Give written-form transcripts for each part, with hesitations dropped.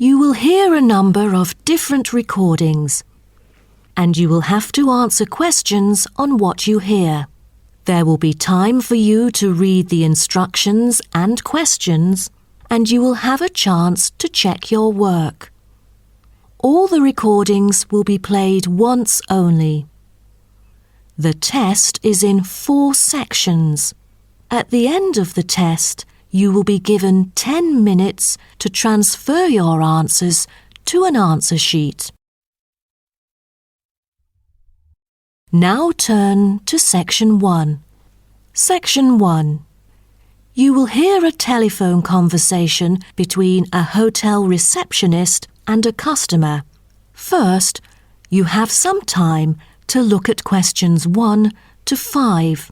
You will hear a number of different recordings, and you will have to answer questions on what you hear. There will be time for you to read the instructions and questions, and you will have a chance to check your work. All the recordings will be played once only. The test is in 4 sections. At the end of the test, you will be given 10 minutes to transfer your answers to an answer sheet. Now turn to Section 1. Section 1. You will hear a telephone conversation between a hotel receptionist and a customer. First, you have some time to look at questions 1 to 5.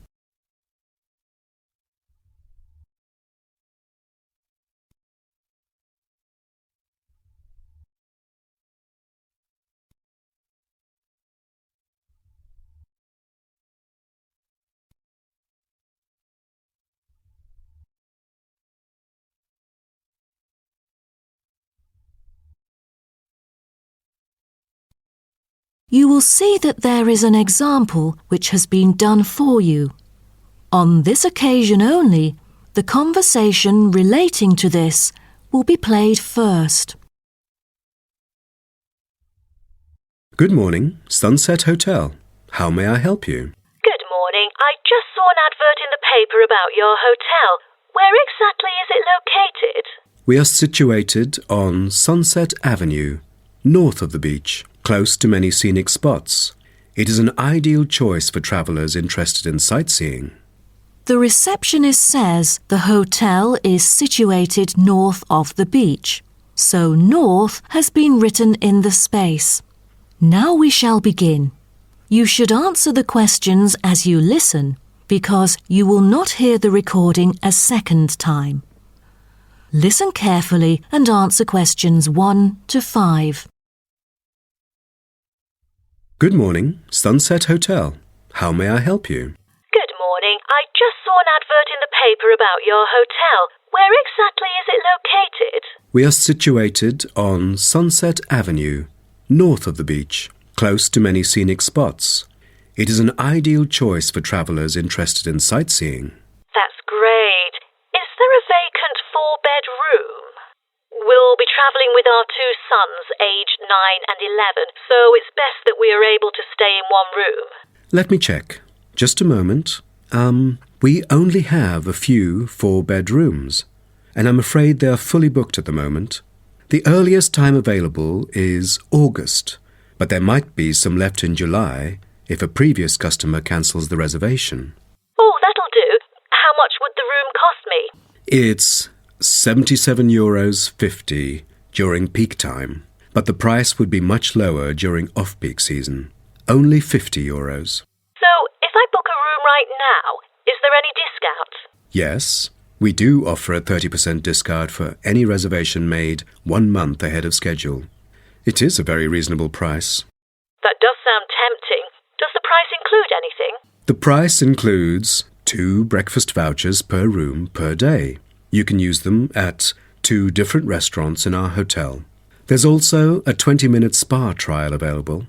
You will see that there is an example which has been done for you. On this occasion only, the conversation relating to this will be played first. Good morning, Sunset Hotel. How may I help you? Good morning. I just saw an advert in the paper about your hotel. Where exactly is it located? We are situated on Sunset Avenue, north of the beach, close to many scenic spots. It is an ideal choice for travellers interested in sightseeing. The receptionist says the hotel is situated north of the beach, so north has been written in the space. Now we shall begin. You should answer the questions as you listen, because you will not hear the recording a second time. Listen carefully and answer questions 1 to 5. Good morning, Sunset Hotel. How may I help you? Good morning. I just saw an advert in the paper about your hotel. Where exactly is it located? We are situated on Sunset Avenue, north of the beach, close to many scenic spots. It is an ideal choice for travellers interested in sightseeing. That's great. Is there a vacant 4-bed room? We'll be travelling with our 2 sons, aged 9 and 11, so it's best that we are able to stay in one room. Let me check. Just a moment. We only have a few 4-bed rooms, and I'm afraid they are fully booked at the moment. The earliest time available is August, but there might be some left in July if a previous customer cancels the reservation. Oh, that'll do. How much would the room cost me? It's €77.50 during peak time, but the price would be much lower during off-peak season. Only €50. So, if I book a room right now, is there any discount? Yes, we do offer a 30% discount for any reservation made 1 month ahead of schedule. It is a very reasonable price. That does sound tempting. Does the price include anything? The price includes 2 breakfast vouchers per room per day. You can use them at 2 different restaurants in our hotel. There's also a 20-minute spa trial available,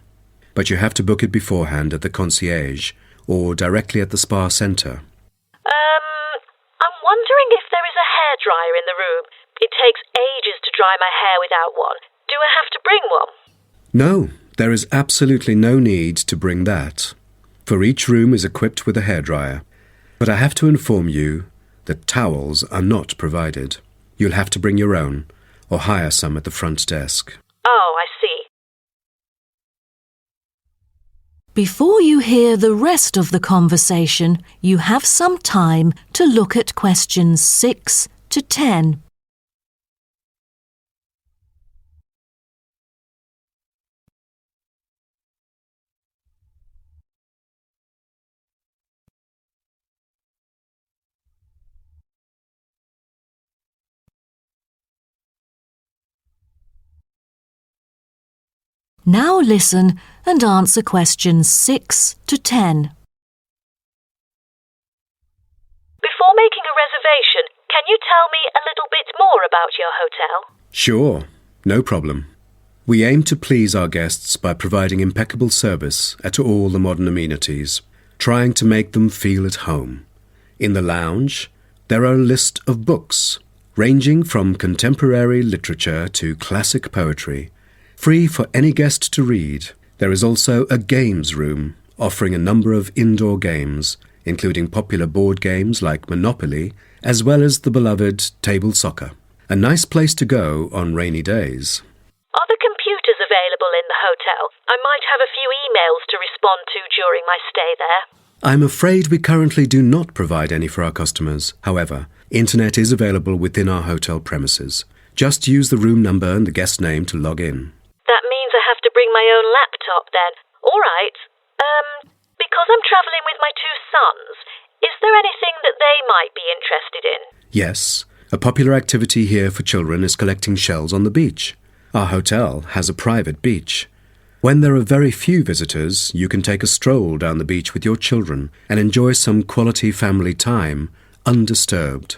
but you have to book it beforehand at the concierge or directly at the spa centre. I'm wondering if there is a hairdryer in the room. It takes ages to dry my hair without one. Do I have to bring one? No, there is absolutely no need to bring that, for each room is equipped with a hairdryer. But I have to inform you that towels are not provided. You'll have to bring your own, or hire some at the front desk. Oh, I see. Before you hear the rest of the conversation, you have some time to look at questions 6 to 10. Now listen and answer questions 6 to 10. Before making a reservation, can you tell me a little bit more about your hotel? Sure. No problem. We aim to please our guests by providing impeccable service at all the modern amenities, trying to make them feel at home. In the lounge, there are a list of books, ranging from contemporary literature to classic poetry, free for any guest to read. There is also a games room, offering a number of indoor games, including popular board games like Monopoly, as well as the beloved table soccer. A nice place to go on rainy days. Are the computers available in the hotel? I might have a few emails to respond to during my stay there. I'm afraid we currently do not provide any for our customers. However, internet is available within our hotel premises. Just use the room number and the guest name to log in. That means I have to bring my own laptop then. All right. Because I'm travelling with my two sons, is there anything that they might be interested in? Yes. A popular activity here for children is collecting shells on the beach. Our hotel has a private beach. When there are very few visitors, you can take a stroll down the beach with your children and enjoy some quality family time, undisturbed.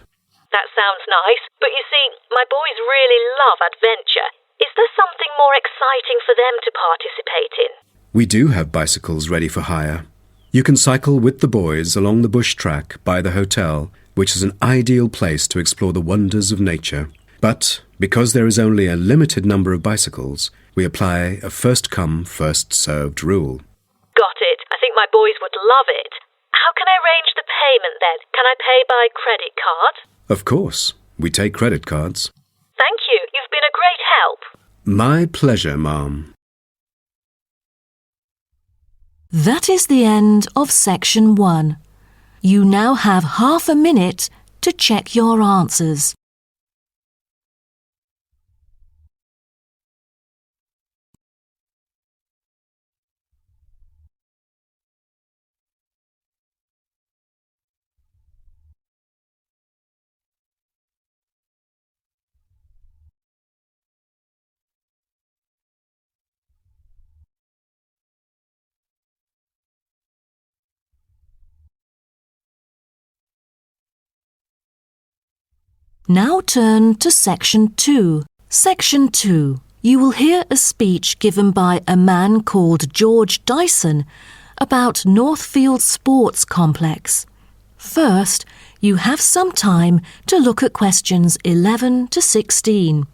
That sounds nice, but you see, my boys really love adventure. Is there something more exciting for them to participate in? We do have bicycles ready for hire. You can cycle with the boys along the bush track by the hotel, which is an ideal place to explore the wonders of nature. But because there is only a limited number of bicycles, we apply a first-come, first-served rule. Got it. I think my boys would love it. How can I arrange the payment then? Can I pay by credit card? Of course. We take credit cards. Thank you. You've been a great help. My pleasure, Ma'am. That is the end of section 1. You now have half a minute to check your answers. Now turn to Section 2. Section 2. You will hear a speech given by a man called George Dyson about Northfield Sports Complex. First, you have some time to look at questions 11 to 16.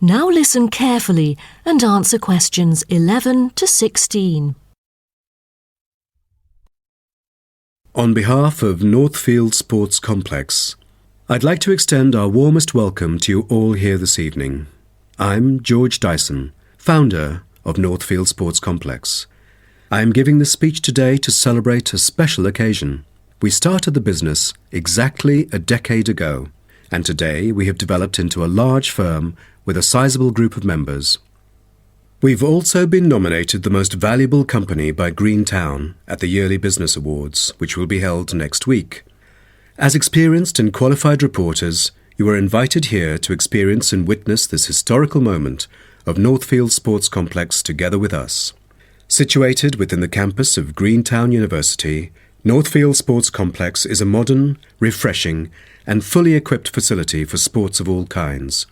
Now listen carefully and answer questions 11 to 16. On behalf of Northfield Sports Complex, I'd like to extend our warmest welcome to you all here this evening. I'm George Dyson, founder of Northfield Sports Complex. I am giving this speech today to celebrate a special occasion. We started the business exactly a decade ago, and today we have developed into a large firm with a sizable group of members. We've also been nominated the most valuable company by Greentown at the Yearly Business Awards, which will be held next week. As experienced and qualified reporters, you are invited here to experience and witness this historical moment of Northfield Sports Complex together with us. Situated within the campus of Greentown University, Northfield Sports Complex is a modern, refreshing, and fully equipped facility for sports of all kinds.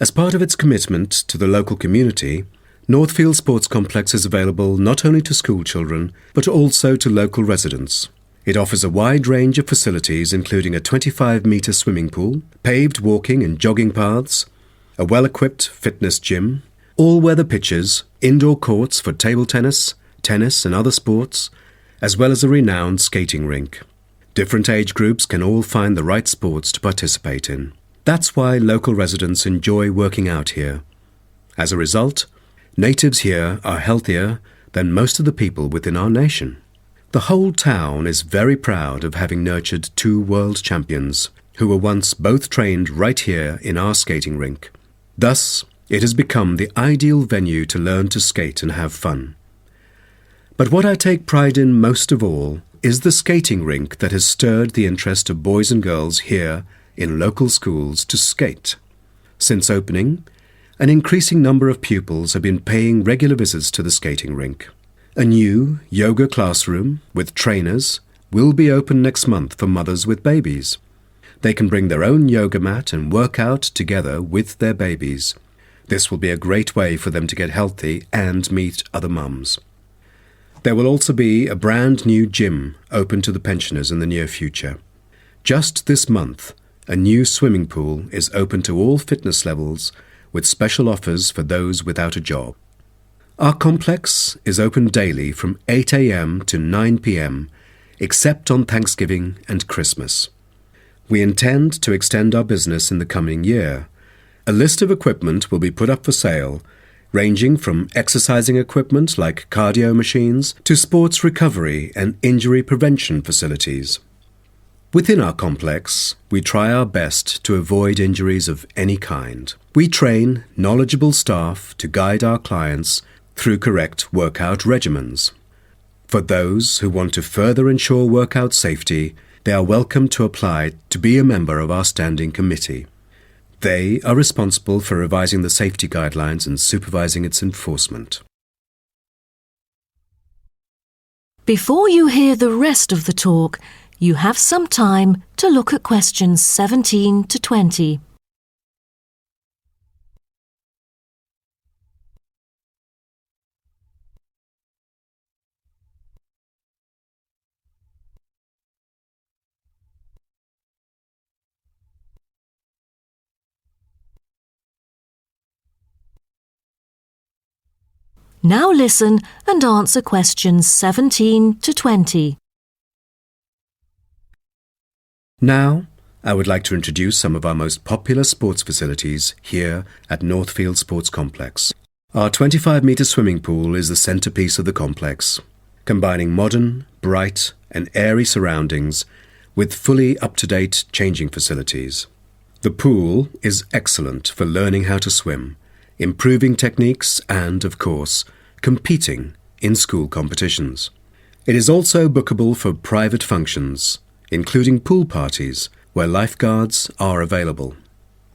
As part of its commitment to the local community, Northfield Sports Complex is available not only to school children, but also to local residents. It offers a wide range of facilities including a 25-metre swimming pool, paved walking and jogging paths, a well-equipped fitness gym, all-weather pitches, indoor courts for table tennis, tennis and other sports, as well as a renowned skating rink. Different age groups can all find the right sports to participate in. That's why local residents enjoy working out here. As a result, natives here are healthier than most of the people within our nation. The whole town is very proud of having nurtured 2 world champions who were once both trained right here in our skating rink. Thus, It has become the ideal venue to learn to skate and have fun. But what I take pride in most of all is the skating rink that has stirred the interest of boys and girls here in local schools to skate. Since opening, an increasing number of pupils have been paying regular visits to the skating rink. A new yoga classroom with trainers will be open next month for mothers with babies. They can bring their own yoga mat and work out together with their babies. This will be a great way for them to get healthy and meet other mums. There will also be a brand new gym open to the pensioners in the near future. Just this month, a new swimming pool is open to all fitness levels with special offers for those without a job. Our complex is open daily from 8 a.m. to 9 p.m. except on Thanksgiving and Christmas. We intend to extend our business in the coming year. A list of equipment will be put up for sale, ranging from exercising equipment like cardio machines to sports recovery and injury prevention facilities. Within our complex, we try our best to avoid injuries of any kind. We train knowledgeable staff to guide our clients through correct workout regimens. For those who want to further ensure workout safety, they are welcome to apply to be a member of our standing committee. They are responsible for revising the safety guidelines and supervising its enforcement. Before you hear the rest of the talk, you have some time to look at questions 17 to 20. Now listen and answer questions 17 to 20. Now, I would like to introduce some of our most popular sports facilities here at Northfield Sports Complex. Our 25-metre swimming pool is the centrepiece of the complex, combining modern, bright and airy surroundings with fully up-to-date changing facilities. The pool is excellent for learning how to swim, improving techniques and, of course, competing in school competitions. It is also bookable for private functions, including pool parties where lifeguards are available.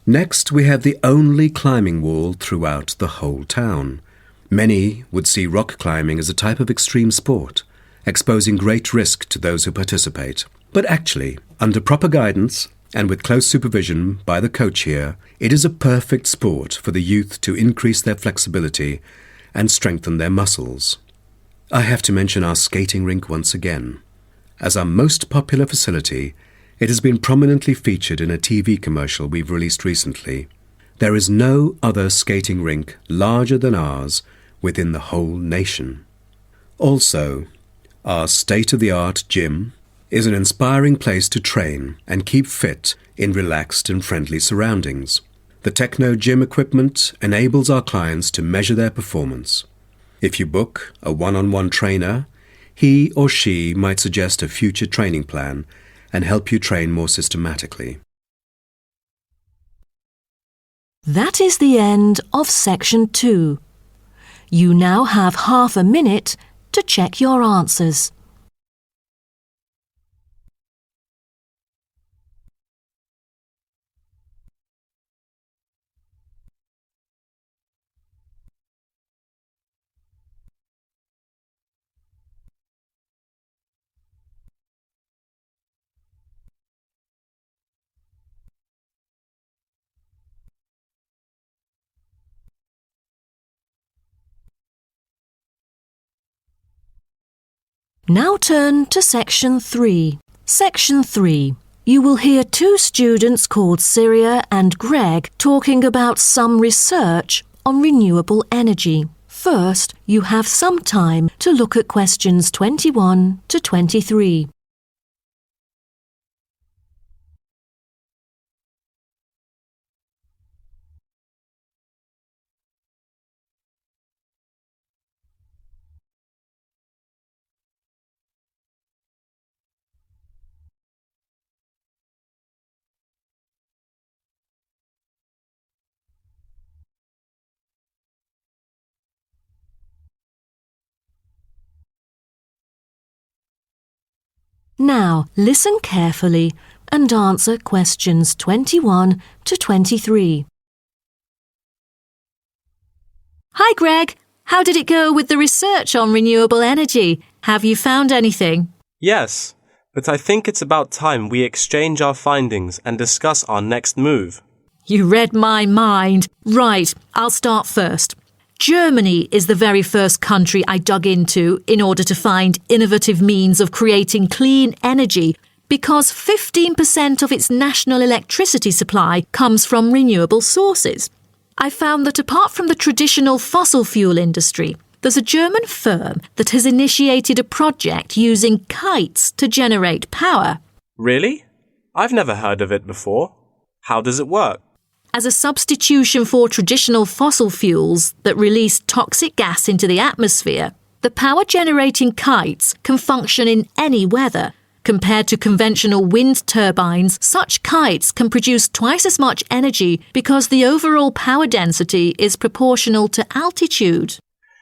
Next, we have the only climbing wall throughout the whole town. Many would see rock climbing as a type of extreme sport, exposing great risk to those who participate. But actually, under proper guidance and with close supervision by the coach here, it is a perfect sport for the youth to increase their flexibility and strengthen their muscles. I have to mention our skating rink once again. As our most popular facility, it has been prominently featured in a TV commercial we've released recently. There is no other skating rink larger than ours within the whole nation. Also, our state-of-the-art gym is an inspiring place to train and keep fit in relaxed and friendly surroundings. The Techno gym equipment enables our clients to measure their performance. If you book a one-on-one trainer, he or she might suggest a future training plan and help you train more systematically. That is the end of section 2. You now have half a minute to check your answers. Now turn to section 3. Section 3. You will hear two students called Syria and Greg talking about some research on renewable energy. First, you have some time to look at questions 21 to 23. Now, listen carefully and answer questions 21 to 23. Hi, Greg. How did it go with the research on renewable energy? Have you found anything? Yes, but I think it's about time we exchange our findings and discuss our next move. You read my mind. Right, I'll start first. Germany is the very first country I dug into in order to find innovative means of creating clean energy because 15% of its national electricity supply comes from renewable sources. I found that apart from the traditional fossil fuel industry, there's a German firm that has initiated a project using kites to generate power. Really? I've never heard of it before. How does it work? As a substitution for traditional fossil fuels that release toxic gas into the atmosphere, the power-generating kites can function in any weather. Compared to conventional wind turbines, such kites can produce twice as much energy because the overall power density is proportional to altitude.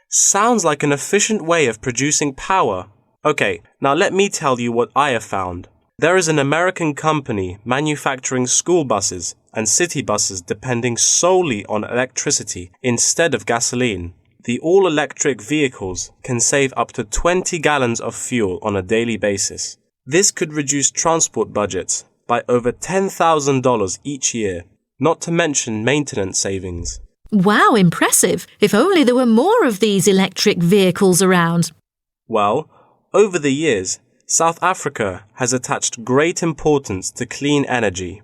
Sounds like an efficient way of producing power. Okay, now let me tell you what I have found. There is an American company manufacturing school buses and city buses depending solely on electricity instead of gasoline. The all-electric vehicles can save up to 20 gallons of fuel on a daily basis. This could reduce transport budgets by over $10,000 each year, not to mention maintenance savings. Wow, impressive. If only there were more of these electric vehicles around. Well, over the years, South Africa has attached great importance to clean energy.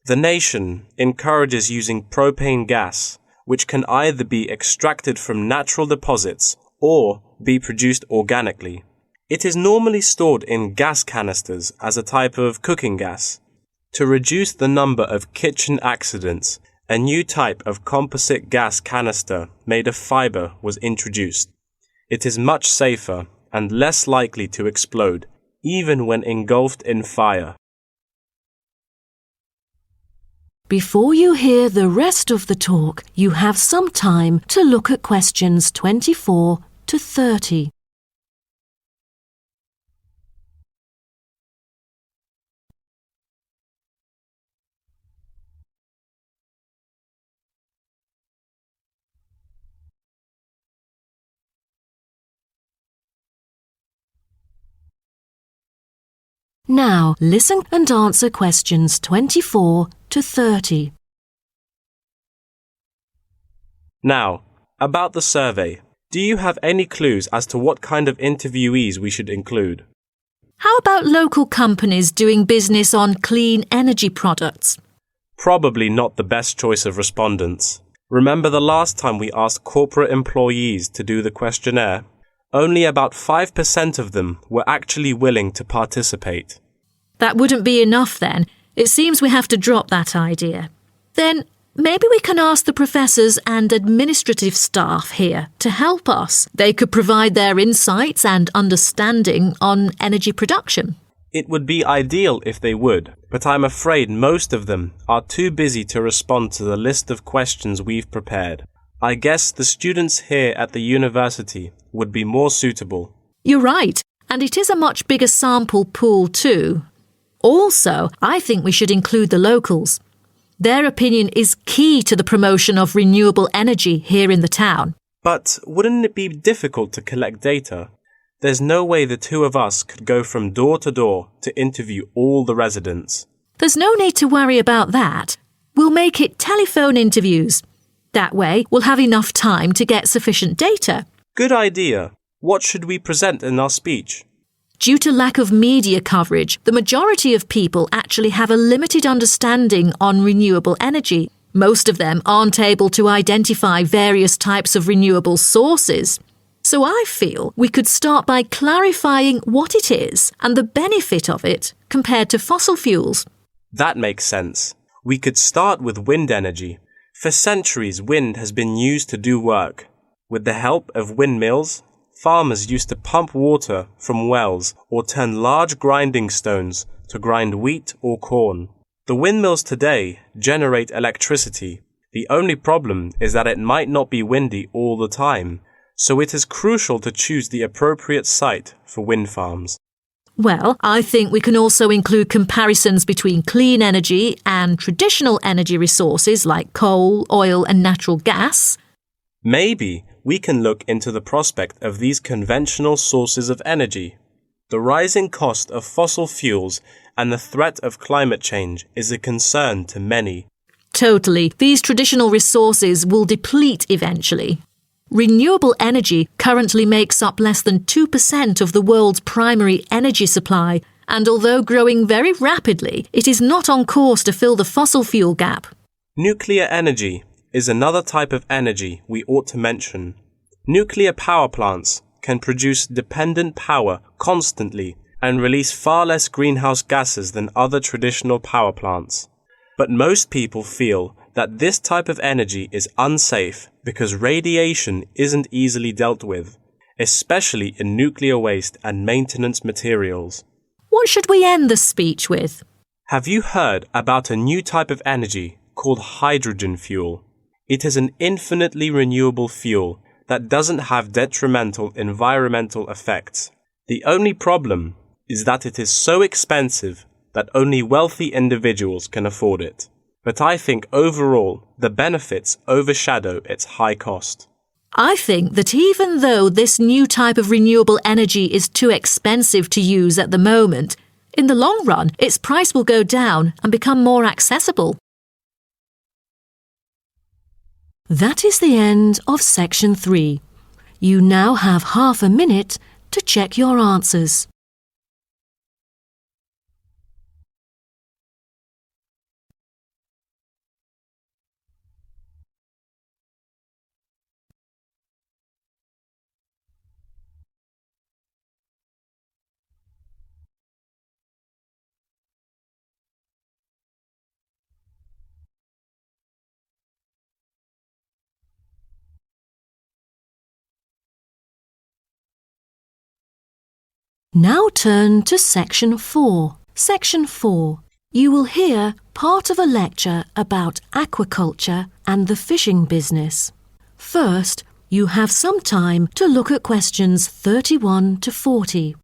The nation encourages using propane gas, which can either be extracted from natural deposits or be produced organically. It is normally stored in gas canisters as a type of cooking gas. To reduce the number of kitchen accidents, a new type of composite gas canister made of fiber was introduced. It is much safer and less likely to explode, even when engulfed in fire. Before you hear the rest of the talk, you have some time to look at questions 24 to 30. Now, listen and answer questions 24 to 30. Now, about the survey. Do you have any clues as to what kind of interviewees we should include? How about local companies doing business on clean energy products? Probably not the best choice of respondents. Remember the last time we asked corporate employees to do the questionnaire? Only about 5% of them were actually willing to participate. That wouldn't be enough then. It seems we have to drop that idea. Then maybe we can ask the professors and administrative staff here to help us. They could provide their insights and understanding on energy production. It would be ideal if they would, but I'm afraid most of them are too busy to respond to the list of questions we've prepared. I guess the students here at the university would be more suitable. You're right, and it is a much bigger sample pool too. Also, I think we should include the locals. Their opinion is key to the promotion of renewable energy here in the town. But wouldn't it be difficult to collect data? There's no way the two of us could go from door to door to interview all the residents. There's no need to worry about that. We'll make it telephone interviews. That way, we'll have enough time to get sufficient data. Good idea. What should we present in our speech? Due to lack of media coverage, the majority of people actually have a limited understanding on renewable energy. Most of them aren't able to identify various types of renewable sources. So I feel we could start by clarifying what it is and the benefit of it compared to fossil fuels. That makes sense. We could start with wind energy. For centuries, wind has been used to do work. With the help of windmills, farmers used to pump water from wells or turn large grinding stones to grind wheat or corn. The windmills today generate electricity. The only problem is that it might not be windy all the time, so it is crucial to choose the appropriate site for wind farms. Well, I think we can also include comparisons between clean energy and traditional energy resources like coal, oil and natural gas. Maybe we can look into the prospect of these conventional sources of energy. The rising cost of fossil fuels and the threat of climate change is a concern to many. Totally. These traditional resources will deplete eventually. Renewable energy currently makes up less than 2% of the world's primary energy supply, and although growing very rapidly, it is not on course to fill the fossil fuel gap. Nuclear energy is another type of energy we ought to mention. Nuclear power plants can produce dependent power constantly and release far less greenhouse gases than other traditional power plants. But most people feel that this type of energy is unsafe because radiation isn't easily dealt with, especially in nuclear waste and maintenance materials. What should we end the speech with? Have you heard about a new type of energy called hydrogen fuel? It is an infinitely renewable fuel that doesn't have detrimental environmental effects. The only problem is that it is so expensive that only wealthy individuals can afford it. But I think overall the benefits overshadow its high cost. I think that even though this new type of renewable energy is too expensive to use at the moment, in the long run its price will go down and become more accessible. That is the end of section 3. You now have half a minute to check your answers. Now turn to section 4. Section 4. You will hear part of a lecture about aquaculture and the fishing business. First, you have some time to look at questions 31 to 40.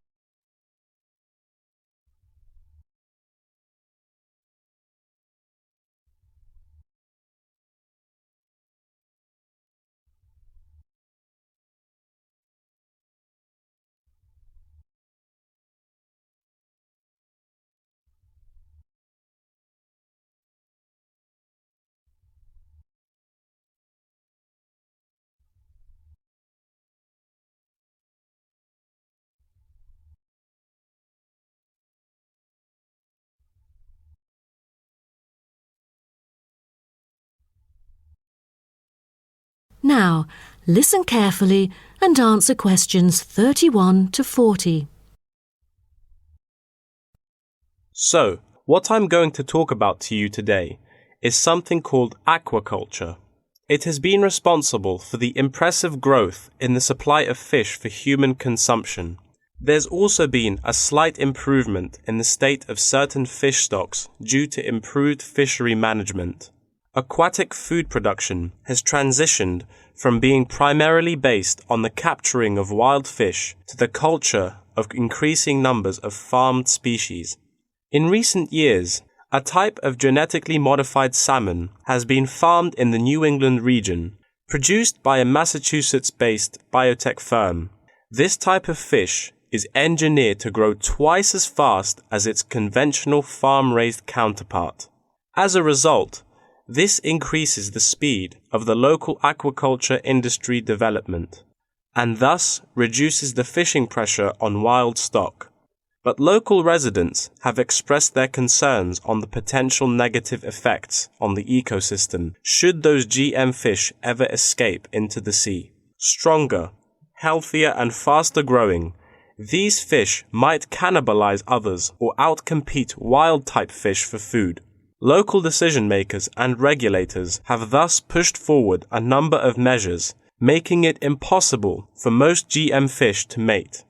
Now, listen carefully and answer questions 31 to 40. So, what I'm going to talk about to you today is something called aquaculture. It has been responsible for the impressive growth in the supply of fish for human consumption. There's also been a slight improvement in the state of certain fish stocks due to improved fishery management. Aquatic food production has transitioned from being primarily based on the capturing of wild fish to the culture of increasing numbers of farmed species. In recent years, a type of genetically modified salmon has been farmed in the New England region, produced by a Massachusetts-based biotech firm. This type of fish is engineered to grow twice as fast as its conventional farm-raised counterpart. As a result, this increases the speed of the local aquaculture industry development, and thus reduces the fishing pressure on wild stock. But local residents have expressed their concerns on the potential negative effects on the ecosystem should those GM fish ever escape into the sea. Stronger, healthier and faster growing, these fish might cannibalize others or outcompete wild-type fish for food. Local decision-makers and regulators have thus pushed forward a number of measures, making it impossible for most GM fish to mate.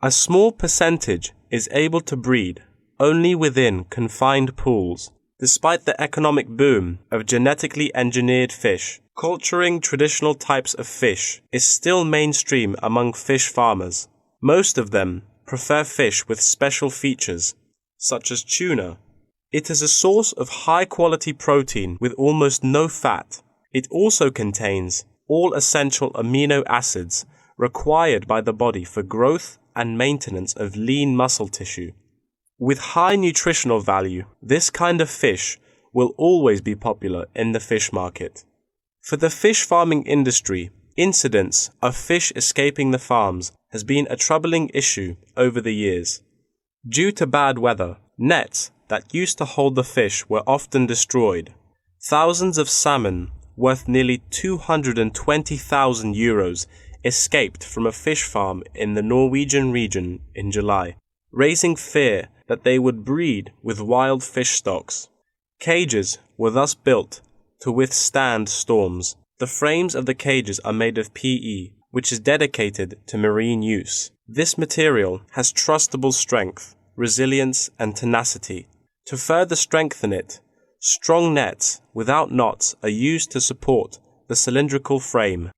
A small percentage is able to breed only within confined pools. Despite the economic boom of genetically engineered fish, culturing traditional types of fish is still mainstream among fish farmers. Most of them prefer fish with special features, such as tuna. It is a source of high-quality protein with almost no fat. It also contains all essential amino acids required by the body for growth and maintenance of lean muscle tissue. With high nutritional value, this kind of fish will always be popular in the fish market. For the fish farming industry, incidents of fish escaping the farms has been a troubling issue over the years. Due to bad weather, nets that used to hold the fish were often destroyed. Thousands of salmon, worth nearly €220,000, escaped from a fish farm in the Norwegian region in July, raising fear that they would breed with wild fish stocks. Cages were thus built to withstand storms. The frames of the cages are made of PE, which is dedicated to marine use. This material has trustable strength, resilience, and tenacity. To further strengthen it, strong nets without knots are used to support the cylindrical frame.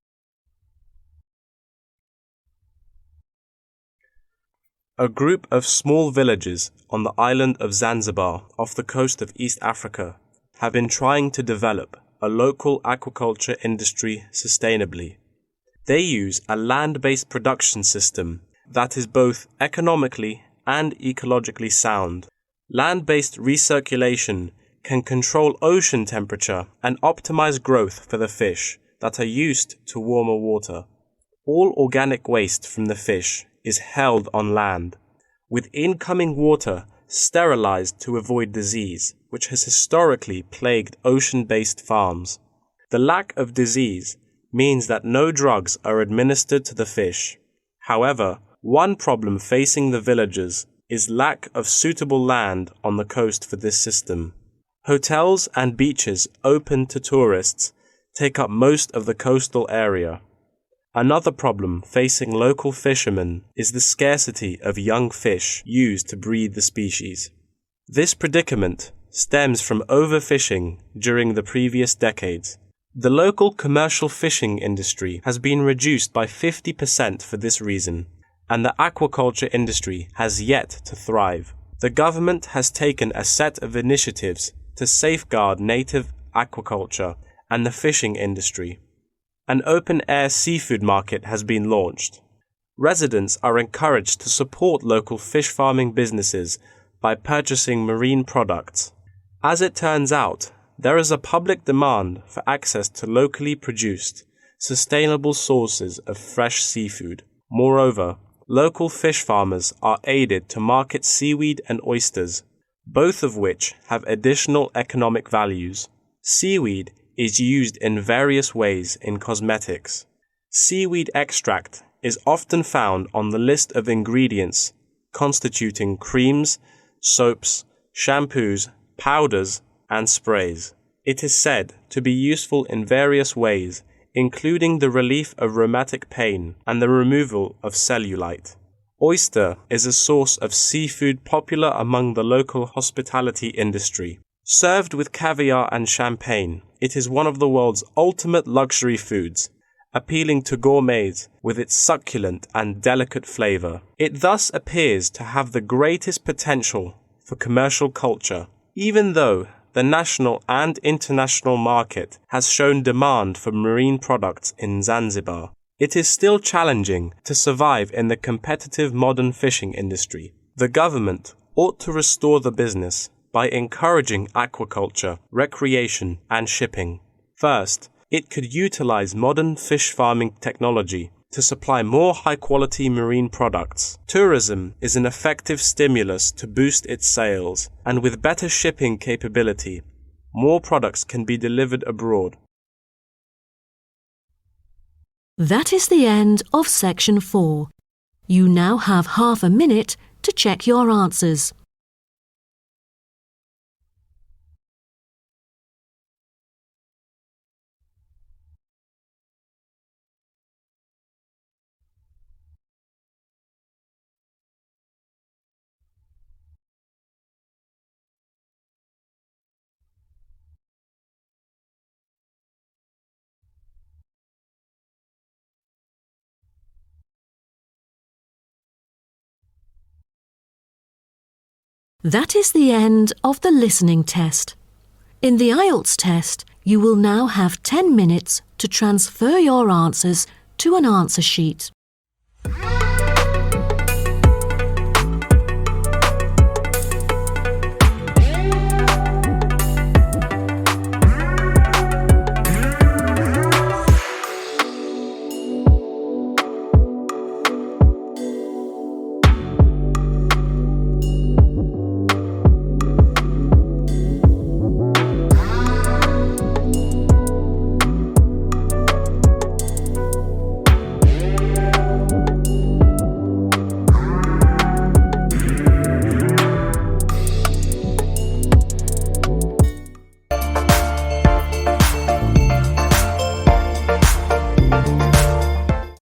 A group of small villages on the island of Zanzibar off the coast of East Africa have been trying to develop a local aquaculture industry sustainably. They use a land-based production system that is both economically and ecologically sound. Land-based recirculation can control ocean temperature and optimize growth for the fish that are used to warmer water. All organic waste from the fish is held on land, with incoming water sterilized to avoid disease, which has historically plagued ocean-based farms. The lack of disease means that no drugs are administered to the fish. However, one problem facing the villagers is lack of suitable land on the coast for this system. Hotels and beaches open to tourists take up most of the coastal area. Another problem facing local fishermen is the scarcity of young fish used to breed the species. This predicament stems from overfishing during the previous decades. The local commercial fishing industry has been reduced by 50% for this reason, and the aquaculture industry has yet to thrive. The government has taken a set of initiatives to safeguard native aquaculture and the fishing industry. An open-air seafood market has been launched. Residents are encouraged to support local fish farming businesses by purchasing marine products. As it turns out, there is a public demand for access to locally produced, sustainable sources of fresh seafood. Moreover, local fish farmers are aided to market seaweed and oysters, both of which have additional economic values. Seaweed is used in various ways in cosmetics. Seaweed extract is often found on the list of ingredients constituting creams, soaps, shampoos, powders, and sprays. It is said to be useful in various ways, including the relief of rheumatic pain and the removal of cellulite. Oyster is a source of seafood popular among the local hospitality industry. Served with caviar and champagne, it is one of the world's ultimate luxury foods, appealing to gourmets with its succulent and delicate flavor. It thus appears to have the greatest potential for commercial culture, even though the national and international market has shown demand for marine products in Zanzibar. It is still challenging to survive in the competitive modern fishing industry. The government ought to restore the business by encouraging aquaculture, recreation, and shipping. First, it could utilize modern fish farming technology to supply more high-quality marine products. Tourism is an effective stimulus to boost its sales, and with better shipping capability, more products can be delivered abroad. That is the end of section 4. You now have half a minute to check your answers. That is the end of the listening test. In the IELTS test, you will now have 10 minutes to transfer your answers to an answer sheet.